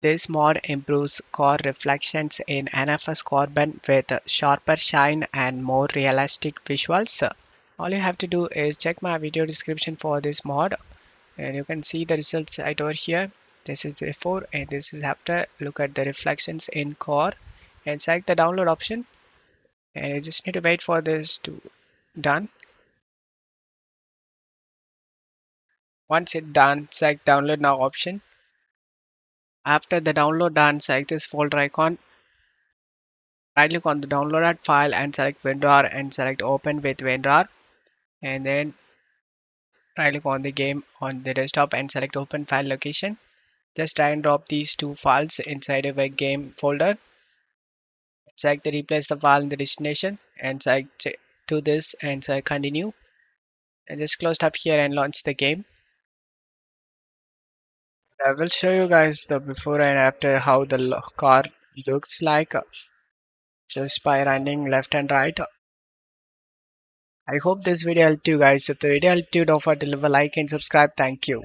This mod improves core reflections in NFS carbon with sharper shine and more realistic visuals. All you have to do is check my video description for this mod and you can see the results right over here. This is before and this is after. Look at the reflections in core and select the download option, and you just need to wait for this to done. Once it's done, select download now option. After the download done, select this folder icon. Right click on the downloaded file and select WinRAR and select open with WinRAR, and then right click on the game on the desktop and select open file location. Just drag and drop these two files inside of a game folder. Select the replace the file in the destination and select to this and select continue, and just close tab here and launch the game. I will show you guys the before and after how the car looks like just by running left and right. I hope this video helped you guys. If the video helped you, don't forget to leave a like and subscribe. Thank you.